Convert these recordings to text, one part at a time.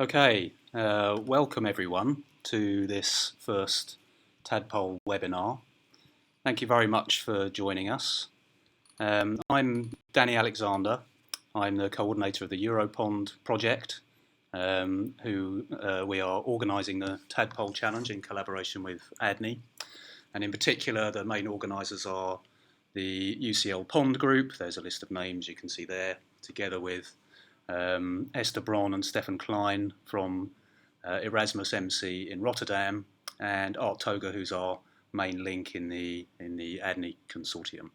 Okay, welcome everyone to this first TADPOLE webinar. Thank you very much for joining us. I'm Danny Alexander. I'm the coordinator of the EuroPOND project, who we are organising the TADPOLE challenge in collaboration with ADNI. And in particular, the main organisers are the UCL Pond group. There's a list of names you can see there, together with Esther Bron and Stefan Klein from Erasmus MC in Rotterdam, and Art Toga, who's our main link in the ADNI consortium.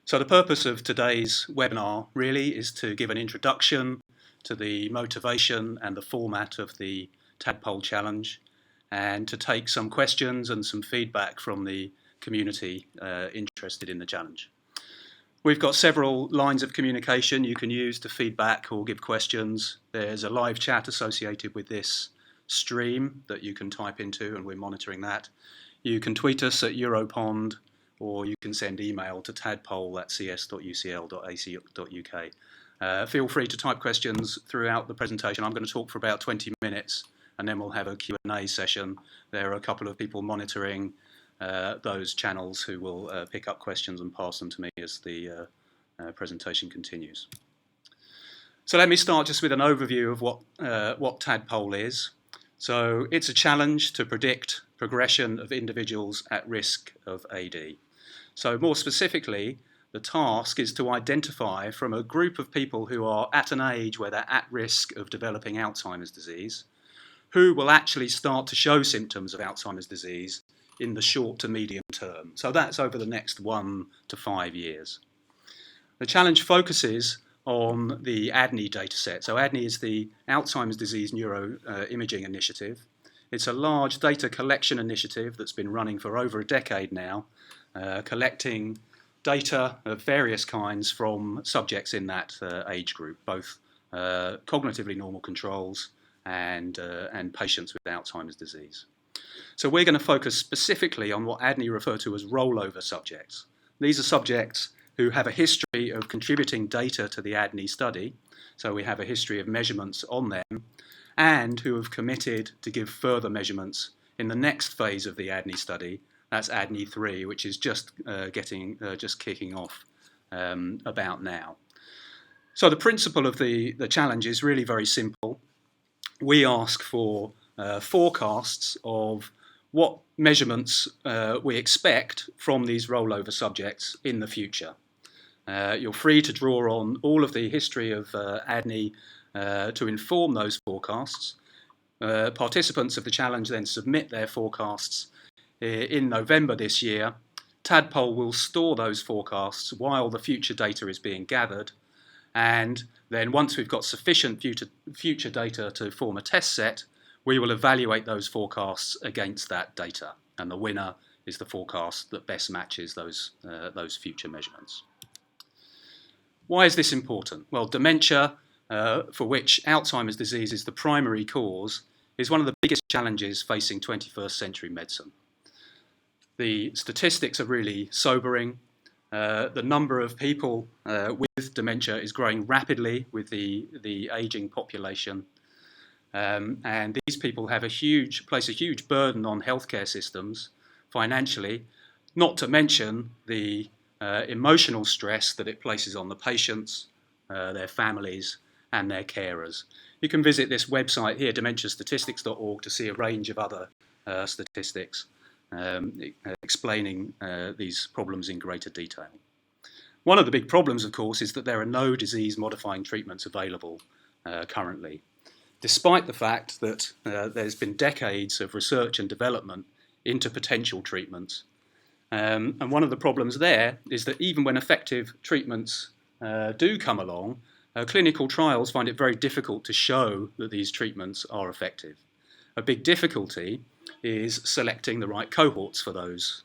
So the purpose of today's webinar really is to give an introduction to the motivation and the format of the TADPOLE challenge, and to take some questions and some feedback from the community interested in the challenge. We've got several lines of communication you can use to feedback or give questions. There's a live chat associated with this stream that you can type into, and we're monitoring that. You can tweet us at EuroPOND, or you can send email to tadpole@cs.ucl.ac.uk. Feel free to type questions throughout the presentation. I'm going to talk for about 20 minutes, and then we'll have a Q&A session. There are a couple of people monitoring those channels who will pick up questions and pass them to me as the presentation continues. So let me start just with an overview of what TADPOLE is. So it's a challenge to predict progression of individuals at risk of AD. So more specifically, the task is to identify from a group of people who are at an age where they're at risk of developing Alzheimer's disease, who will actually start to show symptoms of Alzheimer's disease in the short to medium term. So that's over the next 1 to 5 years. The challenge focuses on the ADNI dataset. So ADNI is the Alzheimer's Disease Neuroimaging Initiative. It's a large data collection initiative that's been running for over a decade now, collecting data of various kinds from subjects in that age group, both cognitively normal controls and patients with Alzheimer's disease. So we're going to focus specifically on what ADNI refer to as rollover subjects. These are subjects who have a history of contributing data to the ADNI study, so we have a history of measurements on them, and who have committed to give further measurements in the next phase of the ADNI study. That's ADNI 3, which is just kicking off about now. So the principle of the challenge is really very simple. We ask for forecasts of what measurements we expect from these rollover subjects in the future. You're free to draw on all of the history of ADNI to inform those forecasts. Participants of the challenge then submit their forecasts in November this year. TADPOLE will store those forecasts while the future data is being gathered, and then once we've got sufficient future data to form a test set, we will evaluate those forecasts against that data, and the winner is the forecast that best matches those future measurements. Why is this important? Well, dementia, for which Alzheimer's disease is the primary cause, is one of the biggest challenges facing 21st century medicine. The statistics are really sobering. The number of people with dementia is growing rapidly with the aging population. And these people have place a huge burden on healthcare systems financially, not to mention the emotional stress that it places on the patients, their families, and their carers. You can visit this website here, dementiastatistics.org, to see a range of other statistics explaining these problems in greater detail. One of the big problems, of course, is that there are no disease-modifying treatments available currently, despite the fact that there's been decades of research and development into potential treatments. And one of the problems there is that even when effective treatments do come along, clinical trials find it very difficult to show that these treatments are effective. A big difficulty is selecting the right cohorts for those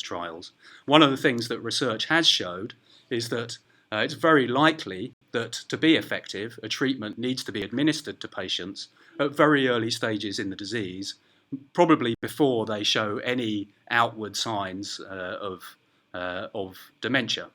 trials. One of the things that research has showed is that it's very likely that to be effective, a treatment needs to be administered to patients at very early stages in the disease, probably before they show any outward signs of dementia.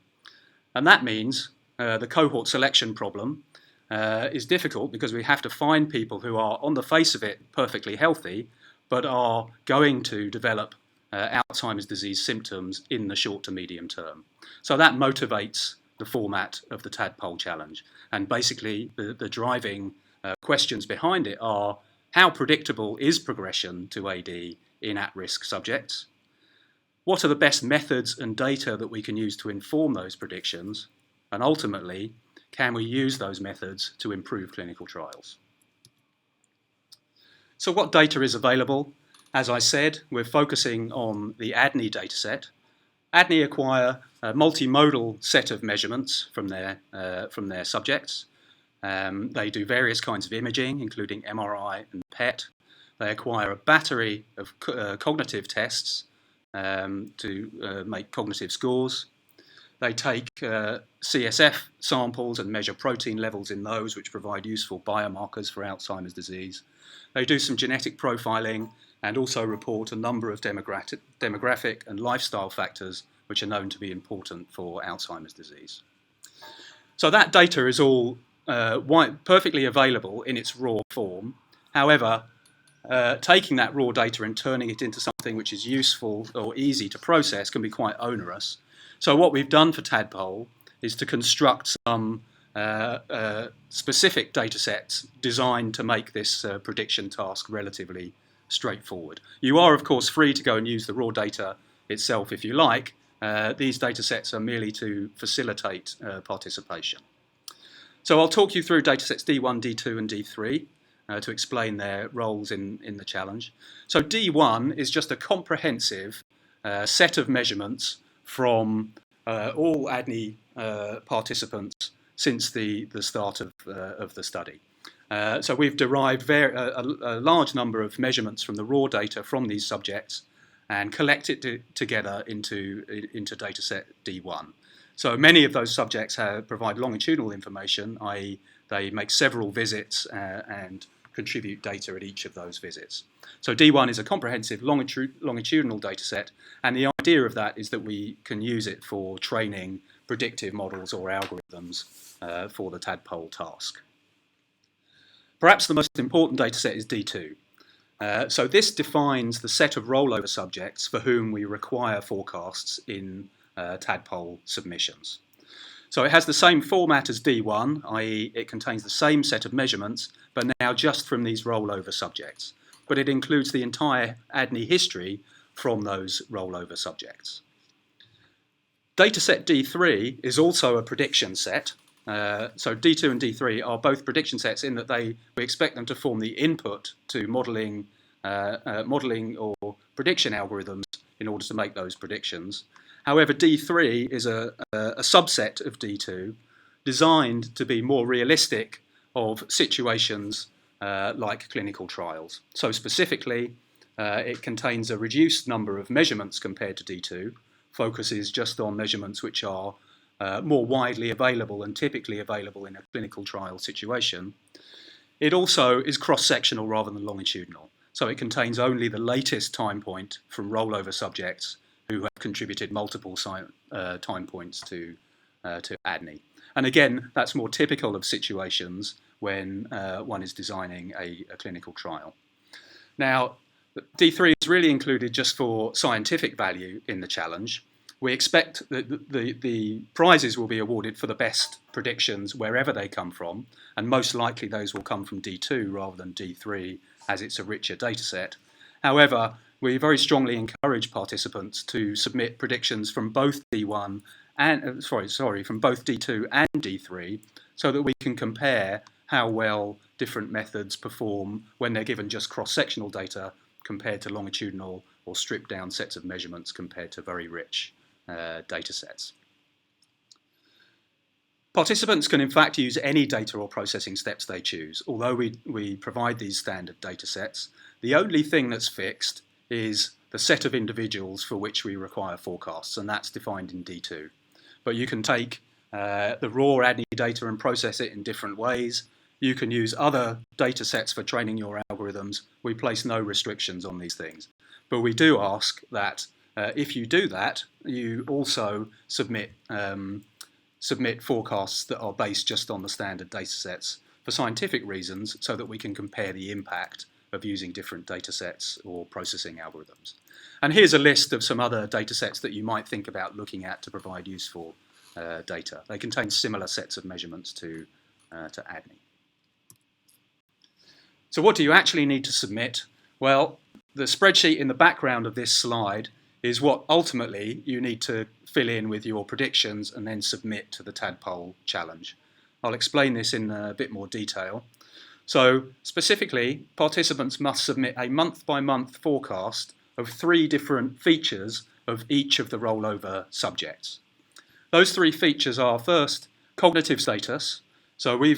And that means the cohort selection problem is difficult because we have to find people who are, on the face of it, perfectly healthy, but are going to develop Alzheimer's disease symptoms in the short to medium term. So that motivates the format of the TADPOLE challenge. And basically, the driving questions behind it are: how predictable is progression to AD in at-risk subjects? What are the best methods and data that we can use to inform those predictions? And ultimately, can we use those methods to improve clinical trials? So what data is available? As I said, we're focusing on the ADNI dataset. ADNI acquire a multimodal set of measurements from their subjects. They do various kinds of imaging, including MRI and PET. They acquire a battery of cognitive tests to make cognitive scores. They take CSF samples and measure protein levels in those, which provide useful biomarkers for Alzheimer's disease. They do some genetic profiling and also report a number of demographic and lifestyle factors which are known to be important for Alzheimer's disease. So that data is all perfectly available in its raw form. However, taking that raw data and turning it into something which is useful or easy to process can be quite onerous. So what we've done for TADPOLE is to construct some specific data sets designed to make this prediction task relatively straightforward. You are, of course, free to go and use the raw data itself if you like. These data sets are merely to facilitate participation. So I'll talk you through datasets D1, D2 and D3 to explain their roles in the challenge. So D1 is just a comprehensive set of measurements from all ADNI participants since the start of the study. So we've derived a large number of measurements from the raw data from these subjects and collected it together into dataset D1. So many of those subjects provide longitudinal information, i.e. they make several visits and contribute data at each of those visits. So D1 is a comprehensive longitudinal dataset, and the idea of that is that we can use it for training predictive models or algorithms for the TADPOLE task. Perhaps the most important dataset is D2. So this defines the set of rollover subjects for whom we require forecasts in TADPOLE submissions. So it has the same format as D1, i.e. it contains the same set of measurements, but now just from these rollover subjects. But it includes the entire ADNI history from those rollover subjects. Dataset D3 is also a prediction set. So D2 and D3 are both prediction sets in that we expect them to form the input to modelling or prediction algorithms in order to make those predictions. However, D3 is a subset of D2 designed to be more realistic of situations like clinical trials. So specifically, it contains a reduced number of measurements compared to D2, focuses just on measurements which are more widely available and typically available in a clinical trial situation. It also is cross-sectional rather than longitudinal. So it contains only the latest time point from rollover subjects who have contributed multiple time points to ADNI. And again, that's more typical of situations when one is designing a clinical trial. Now, D3 is really included just for scientific value in the challenge. We expect that the prizes will be awarded for the best predictions wherever they come from, and most likely those will come from D2 rather than D3, as it's a richer data set. However, we very strongly encourage participants to submit predictions from both D1 and from both D2 and D3, so that we can compare how well different methods perform when they're given just cross-sectional data compared to longitudinal or stripped down sets of measurements compared to very rich data sets. Participants can in fact use any data or processing steps they choose. Although we provide these standard data sets, the only thing that's fixed is the set of individuals for which we require forecasts, and that's defined in D2. But you can take the raw ADNI data and process it in different ways. You can use other data sets for training your algorithms. We place no restrictions on these things. But we do ask that if you do that, you also submit submit forecasts that are based just on the standard data sets for scientific reasons so that we can compare the impact of using different data sets or processing algorithms. And here's a list of some other data sets that you might think about looking at to provide useful data. They contain similar sets of measurements to ADNI. So what do you actually need to submit? Well, the spreadsheet in the background of this slide is what ultimately you need to fill in with your predictions and then submit to the TADPOLE challenge. I'll explain this in a bit more detail. So specifically, participants must submit a month-by-month forecast of 3 different features of each of the rollover subjects. Those 3 features are, first, cognitive status. So sorry,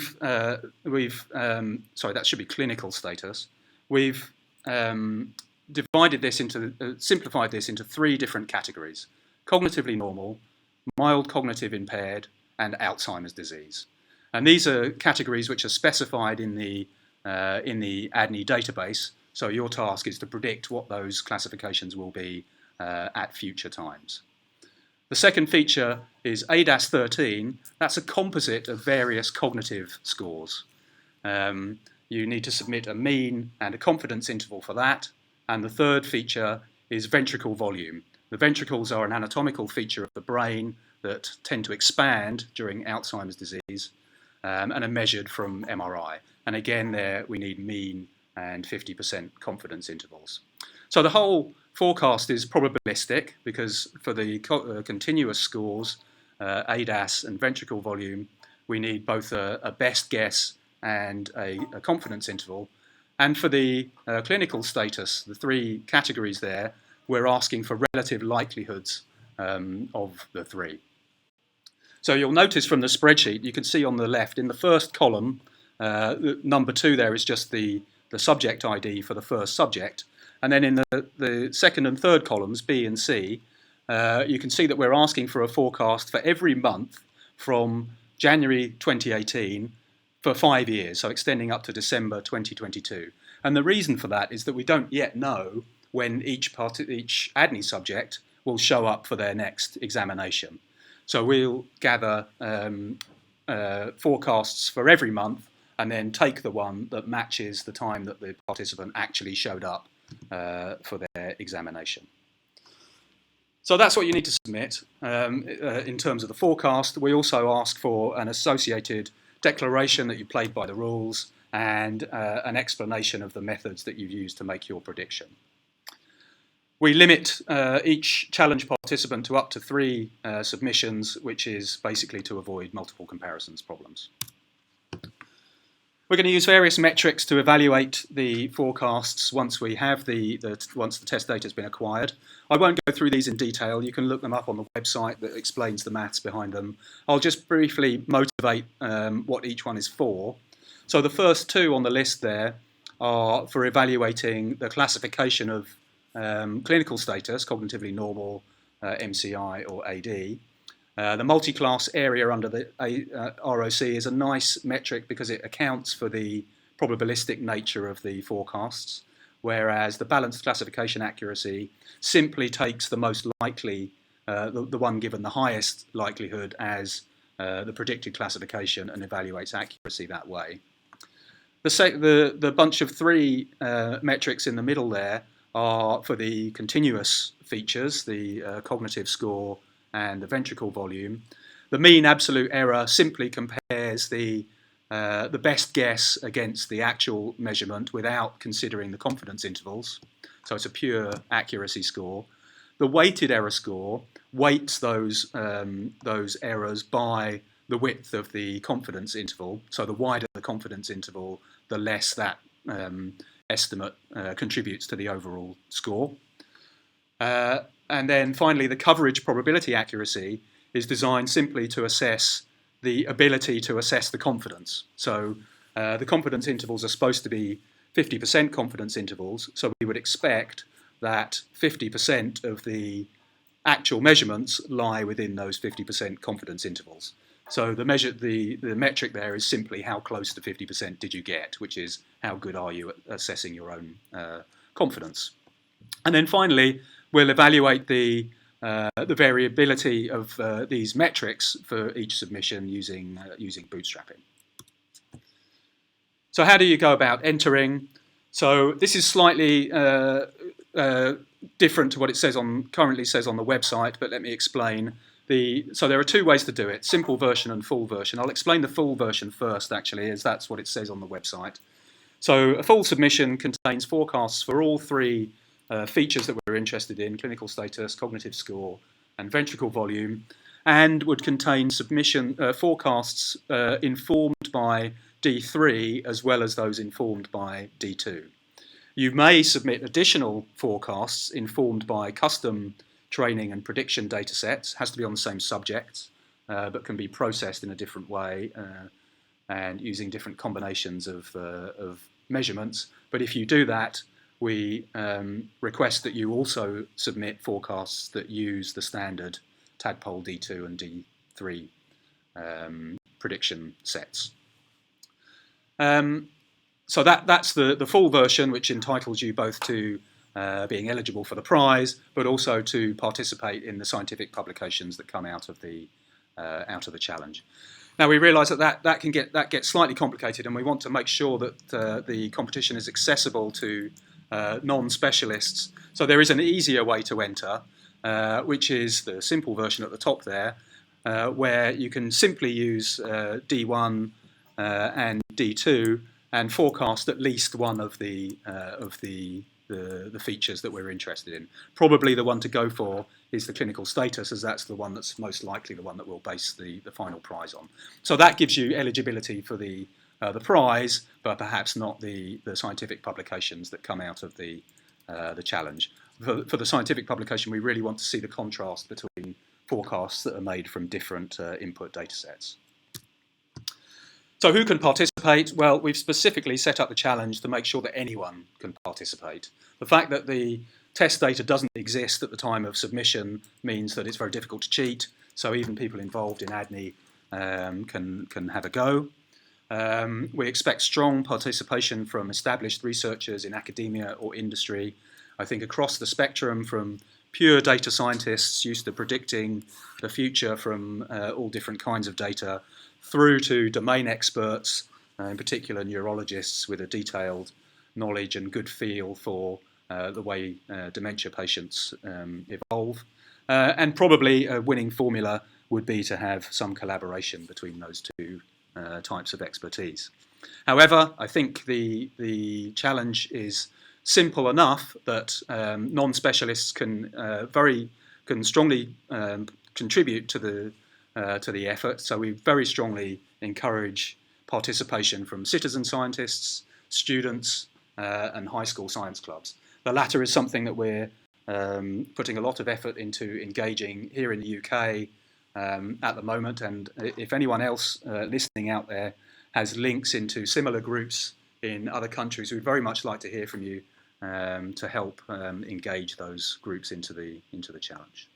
that should be clinical status. We've divided this into, simplified this into 3 different categories: cognitively normal, mild cognitive impaired, and Alzheimer's disease. And these are categories which are specified in the ADNI database. So your task is to predict what those classifications will be at future times. The second feature is ADAS 13. That's a composite of various cognitive scores. You need to submit a mean and a confidence interval for that. And the third feature is ventricle volume. The ventricles are an anatomical feature of the brain that tend to expand during Alzheimer's disease and are measured from MRI. And again, there we need mean and 50% confidence intervals. So the whole forecast is probabilistic because for the continuous scores, ADAS and ventricle volume, we need both a best guess and a confidence interval. And for the clinical status, the 3 categories there, we're asking for relative likelihoods of the 3. So you'll notice from the spreadsheet, you can see on the left in the first column, number 2 there is just the subject ID for the first subject. And then in the second and third columns, B and C, you can see that we're asking for a forecast for every month from January 2018 for 5 years, so extending up to December 2022. And the reason for that is that we don't yet know when each ADNI subject will show up for their next examination. So we'll gather forecasts for every month and then take the one that matches the time that the participant actually showed up for their examination. So that's what you need to submit in terms of the forecast. We also ask for an associated declaration that you played by the rules and an explanation of the methods that you've used to make your prediction. We limit each challenge participant to up to 3 submissions, which is basically to avoid multiple comparisons problems. We're going to use various metrics to evaluate the forecasts once we have once the test data has been acquired. I won't go through these in detail. You can look them up on the website that explains the maths behind them. I'll just briefly motivate what each one is for. So the first 2 on the list there are for evaluating the classification of clinical status, cognitively normal, MCI or AD. The multi-class area under the ROC is a nice metric because it accounts for the probabilistic nature of the forecasts, whereas the balanced classification accuracy simply takes the most likely, the one given the highest likelihood as the predicted classification and evaluates accuracy that way. The bunch of 3 metrics in the middle there are for the continuous features, the cognitive score and the ventricle volume. The mean absolute error simply compares the best guess against the actual measurement without considering the confidence intervals. So it's a pure accuracy score. The weighted error score weights those errors by the width of the confidence interval. So the wider the confidence interval, the less that estimate contributes to the overall score. And then finally, the coverage probability accuracy is designed simply to assess the ability to assess the confidence. So the confidence intervals are supposed to be 50% confidence intervals. So we would expect that 50% of the actual measurements lie within those 50% confidence intervals. So the metric there is simply how close to 50% did you get, which is how good are you at assessing your own confidence. And then finally, we'll evaluate the the variability of these metrics for each submission using bootstrapping. So how do you go about entering? So this is slightly different to what it currently says on the website, but let me explain. So there are two ways to do it, simple version and full version. I'll explain the full version first, actually, as that's what it says on the website. So a full submission contains forecasts for all three features that we're interested in, clinical status, cognitive score, and ventricle volume, and would contain submission forecasts informed by D3 as well as those informed by D2. You may submit additional forecasts informed by custom training and prediction data sets, has to be on the same subject, but can be processed in a different way and using different combinations of measurements. But if you do that, we request that you also submit forecasts that use the standard TADPOLE D2 and D3 prediction sets. So that's the full version, which entitles you both to being eligible for the prize, but also to participate in the scientific publications that come out of the challenge. Now we realise that gets slightly complicated, and we want to make sure that the competition is accessible to non-specialists. So there is an easier way to enter, which is the simple version at the top there, where you can simply use D1 and D2 and forecast at least one of the features that we're interested in. Probably the one to go for is the clinical status, as that's the one that's most likely the one that we'll base the final prize on. So that gives you eligibility for the prize, but perhaps not the scientific publications that come out of the challenge. For the scientific publication, we really want to see the contrast between forecasts that are made from different input data sets. So who can participate? Well, we've specifically set up the challenge to make sure that anyone can participate. The fact that the test data doesn't exist at the time of submission means that it's very difficult to cheat, so even people involved in ADNI can have a go. We expect strong participation from established researchers in academia or industry, I think across the spectrum, from pure data scientists used to predicting the future from all different kinds of data, through to domain experts, in particular neurologists with a detailed knowledge and good feel for the way dementia patients evolve. And probably a winning formula would be to have some collaboration between those two types of expertise. However, I think the challenge is simple enough that non-specialists can strongly contribute to the effort. So we very strongly encourage participation from citizen scientists, students, and high school science clubs. The latter is something that we're putting a lot of effort into engaging here in the UK at the moment, and if anyone else listening out there has links into similar groups in other countries, we'd very much like to hear from you to help engage those groups into the challenge.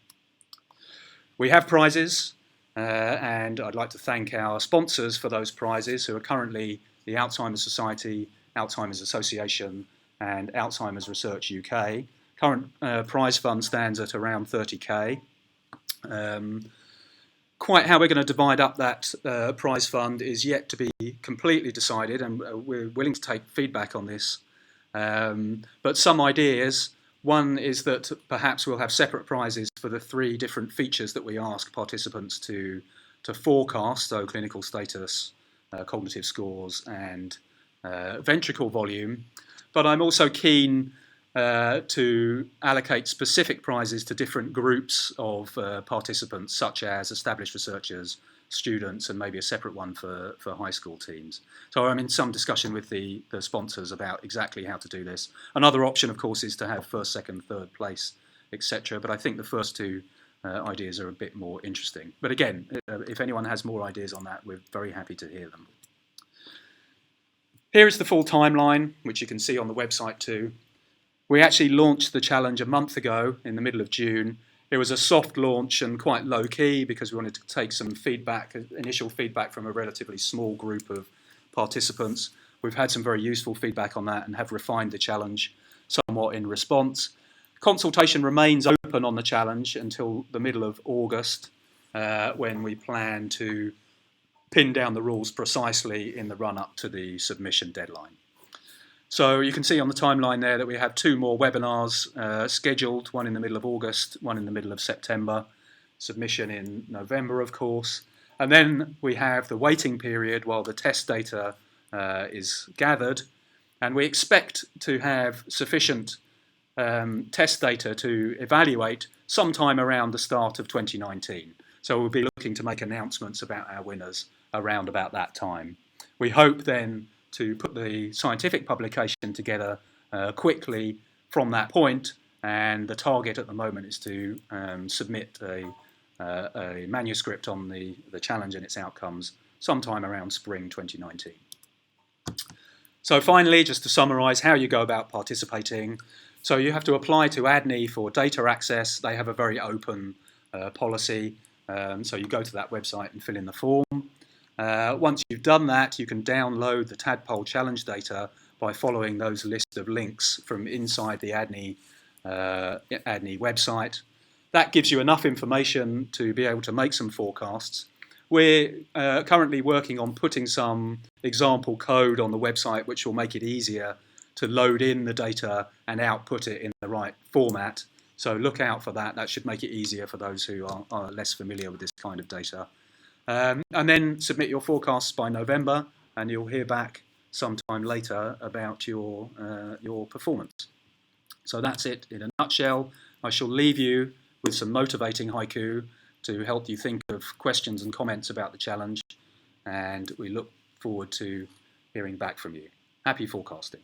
We have prizes, and I'd like to thank our sponsors for those prizes, who are currently the Alzheimer's Society, Alzheimer's Association, and Alzheimer's Research UK. Current prize fund stands at around 30k. Quite how we're going to divide up that prize fund is yet to be completely decided, and we're willing to take feedback on this. But some ideas. One is that perhaps we'll have separate prizes for the three different features that we ask participants to forecast, so clinical status, cognitive scores, and ventricle volume. But I'm also keen to allocate specific prizes to different groups of participants, such as established researchers, students, and maybe a separate one for high school teams. So I'm in some discussion with the sponsors about exactly how to do this. Another option, of course, is to have first, second, third place, etc. But I think the first two ideas are a bit more interesting. But again, if anyone has more ideas on that, we're very happy to hear them. Here is the full timeline, which you can see on the website too. We actually launched the challenge a month ago in the middle of June. It was a soft launch and quite low-key because we wanted to take some feedback, initial feedback from a relatively small group of participants. We've had some very useful feedback on that and have refined the challenge somewhat in response. Consultation remains open on the challenge until the middle of August, when we plan to pin down the rules precisely in the run-up to the submission deadline. So you can see on the timeline there that we have 2 more webinars scheduled, one in the middle of August, one in the middle of September, submission in November, of course. And then we have the waiting period while the test data is gathered, and we expect to have sufficient test data to evaluate sometime around the start of 2019. So we'll be looking to make announcements about our winners around about that time. We hope then to put the scientific publication together quickly from that point, and the target at the moment is to submit a manuscript on the challenge and its outcomes sometime around spring 2019. So finally, just to summarise how you go about participating. So you have to apply to ADNI for data access. They have a very open policy. So you go to that website and fill in the form. Once you've done that, you can download the TADPOLE challenge data by following those list of links from inside the ADNI website. That gives you enough information to be able to make some forecasts. We're currently working on putting some example code on the website which will make it easier to load in the data and output it in the right format. So look out for that. That should make it easier for those who are less familiar with this kind of data. And then submit your forecasts by November, and you'll hear back sometime later about your performance. So that's it in a nutshell. I shall leave you with some motivating haiku to help you think of questions and comments about the challenge, and we look forward to hearing back from you. Happy forecasting.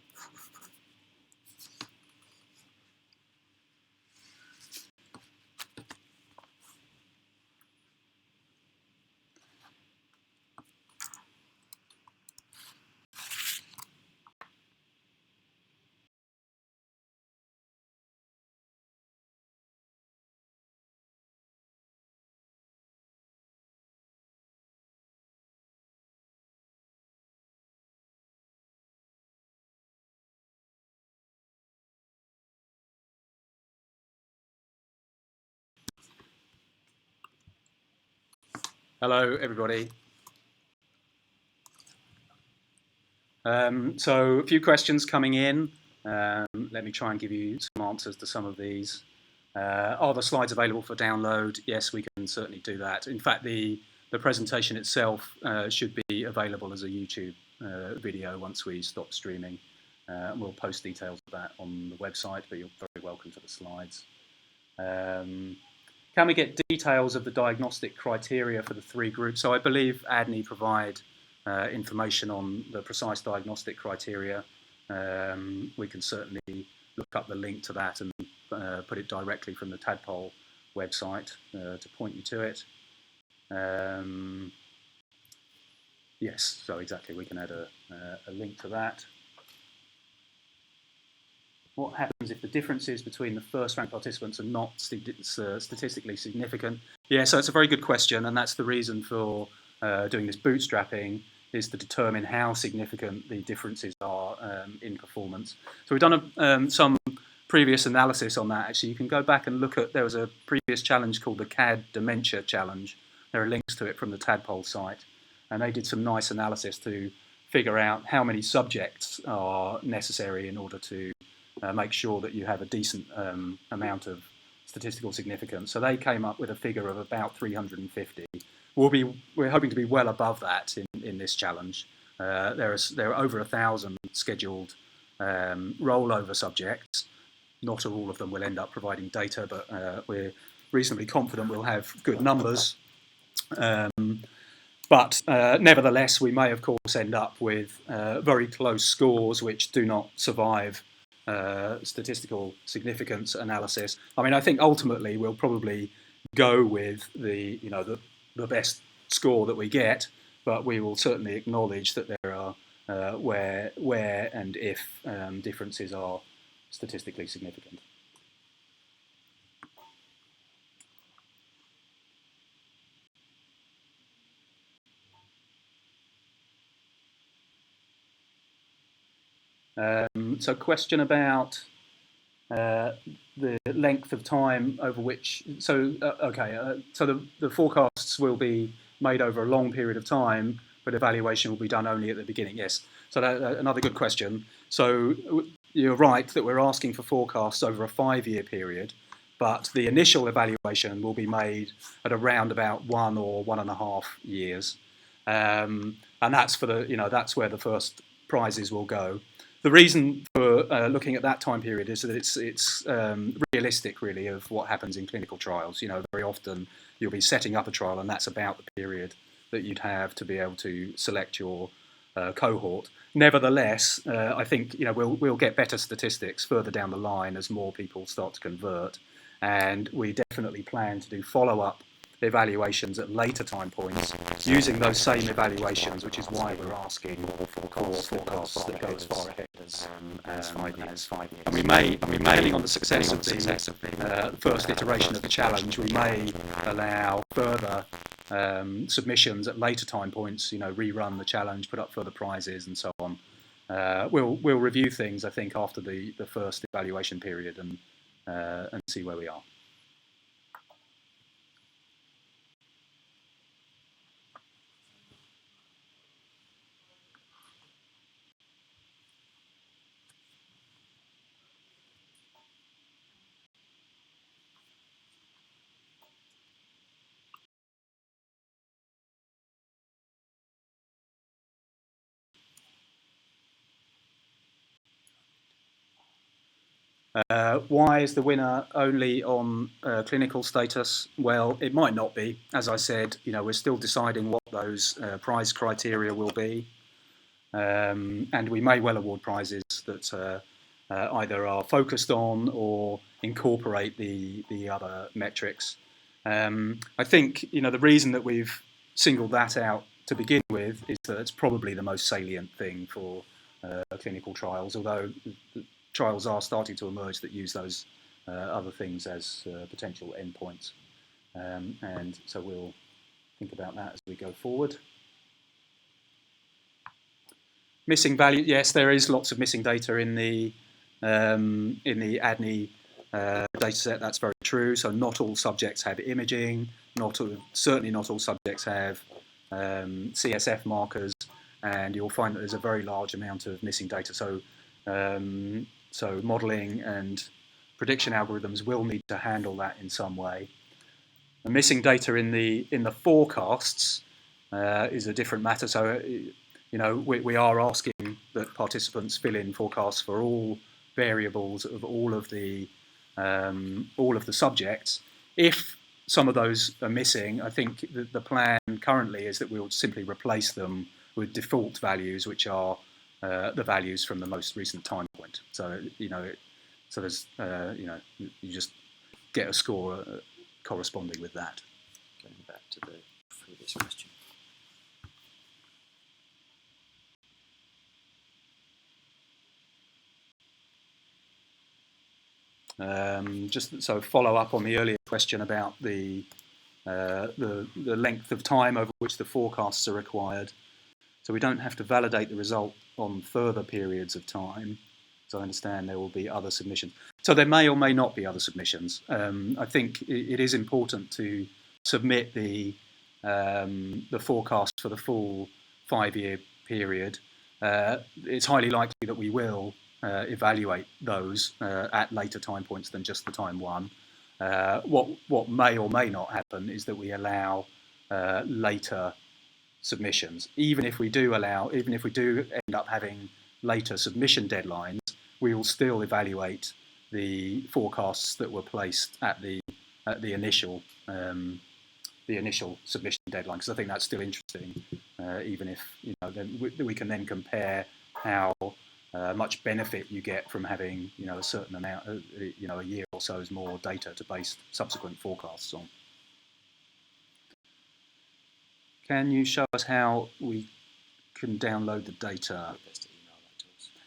Hello, everybody. So a few questions coming in. Let me try and give you some answers to some of these. Are the slides available for download? Yes, we can certainly do that. In fact, the presentation itself should be available as a YouTube video once we stop streaming. We'll post details of that on the website, but you're very welcome to the slides. Can we get details of the diagnostic criteria for the 3 groups? So I believe ADNI provide information on the precise diagnostic criteria. We can certainly look up the link to that and put it directly from the TADPOLE website to point you to it. Yes, so exactly, we can add a link to that. What happens if the differences between the first-rank participants are not statistically significant? Yeah, so it's a very good question, and that's the reason for doing this bootstrapping, is to determine how significant the differences are in performance. So we've done some previous analysis on that. Actually, you can go back and look at, there was a previous challenge called the CAD Dementia Challenge. There are links to it from the TADPOLE site, and they did some nice analysis to figure out how many subjects are necessary in order to make sure that you have a decent amount of statistical significance. So they came up with a figure of about 350. We're hoping to be well above that in this challenge. There are over 1,000 scheduled rollover subjects. Not all of them will end up providing data, but we're reasonably confident we'll have good numbers. But nevertheless, we may, of course, end up with very close scores which do not survive statistical significance analysis. I mean, I think ultimately we'll probably go with the best score that we get, but we will certainly acknowledge that there are where and if differences are statistically significant. So question about the length of time over which, so the forecasts will be made over a long period of time, but evaluation will be done only at the beginning. Yes, so another good question. So you're right that we're asking for forecasts over a 5-year period, but the initial evaluation will be made at around about 1 or 1.5 years, and that's for that's where the first prizes will go. The reason for looking at that time period is that it's realistic, really, of what happens in clinical trials. Very often you'll be setting up a trial, and that's about the period that you'd have to be able to select your cohort. Nevertheless, I think we'll get better statistics further down the line as more people start to convert, and we definitely plan to do follow-up evaluations at later time points using those same evaluations, which is why we're asking for forecasts that go as far ahead as 5 years. And we may, depending on the success of the first iteration of the challenge, we may allow further submissions at later time points, rerun the challenge, put up further prizes and so on. We'll review things, I think, after the first evaluation period and see where we are. Why is the winner only on clinical status? Well, it might not be. As I said, we're still deciding what those prize criteria will be, and we may well award prizes that either are focused on or incorporate the other metrics. I think the reason that we've singled that out to begin with is that it's probably the most salient thing for clinical trials, although trials are starting to emerge that use those other things as potential endpoints. And so we'll think about that as we go forward. Missing value, yes, there is lots of missing data in the ADNI data set. That's very true. So not all subjects have imaging. Certainly not all subjects have CSF markers, and you'll find that there's a very large amount of missing data. So modelling and prediction algorithms will need to handle that in some way. The missing data in the forecasts is a different matter. So we are asking that participants fill in forecasts for all variables of all of the subjects. If some of those are missing, I think the plan currently is that we'll simply replace them with default values, which are the values from the most recent time point. So there's you just get a score corresponding with that. Going back to the previous question. Just so follow up on the earlier question about the length of time over which the forecasts are required. So we don't have to validate the result on further periods of time. So I understand there will be other submissions. So there may or may not be other submissions. I think it is important to submit the forecast for the full 5-year period. It's highly likely that we will evaluate those at later time points than just the time one. What may or may not happen is that we allow later submissions. Even if we do end up having later submission deadlines, we will still evaluate the forecasts that were placed at the initial submission deadline, because I think that's still interesting. Even if then we can then compare how much benefit you get from having a certain amount, a year or so's more data to base subsequent forecasts on. Can you show us how we can download the data?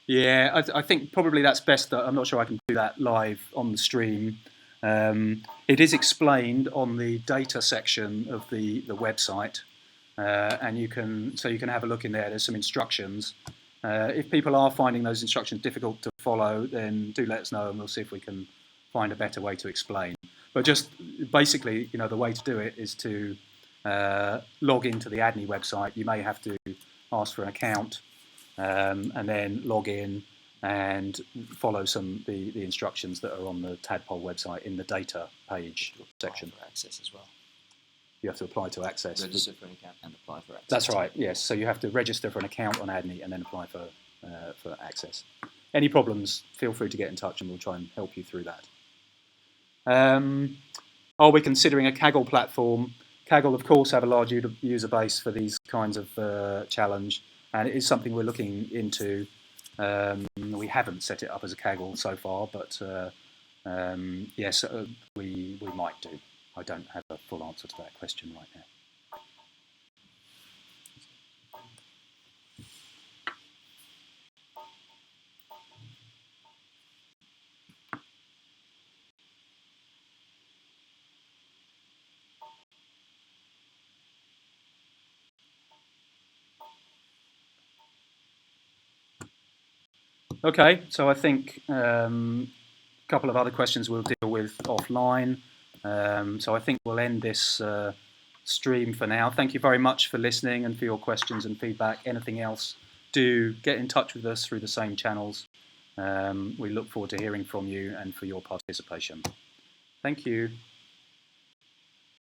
Yeah, I think probably that's best. I'm not sure I can do that live on the stream. It is explained on the data section of the website, and you can have a look in there. There's some instructions. If people are finding those instructions difficult to follow, then do let us know, and we'll see if we can find a better way to explain. But just basically, the way to do it is to log into the ADNI website. You may have to ask for an account and then log in and follow the instructions that are on the TADPOLE website in the data page section. For access as well. You have to apply to access. Register for an account and apply for access. That's right, yes. So you have to register for an account on ADNI and then apply for access. Any problems, feel free to get in touch and we'll try and help you through that. Are we considering a Kaggle platform? Kaggle, of course, have a large user base for these kinds of challenge, and it is something we're looking into. We haven't set it up as a Kaggle so far, but yes, we might do. I don't have a full answer to that question right now. Okay, so I think a couple of other questions we'll deal with offline. So I think we'll end this stream for now. Thank you very much for listening and for your questions and feedback. Anything else, do get in touch with us through the same channels. We look forward to hearing from you and for your participation. Thank you.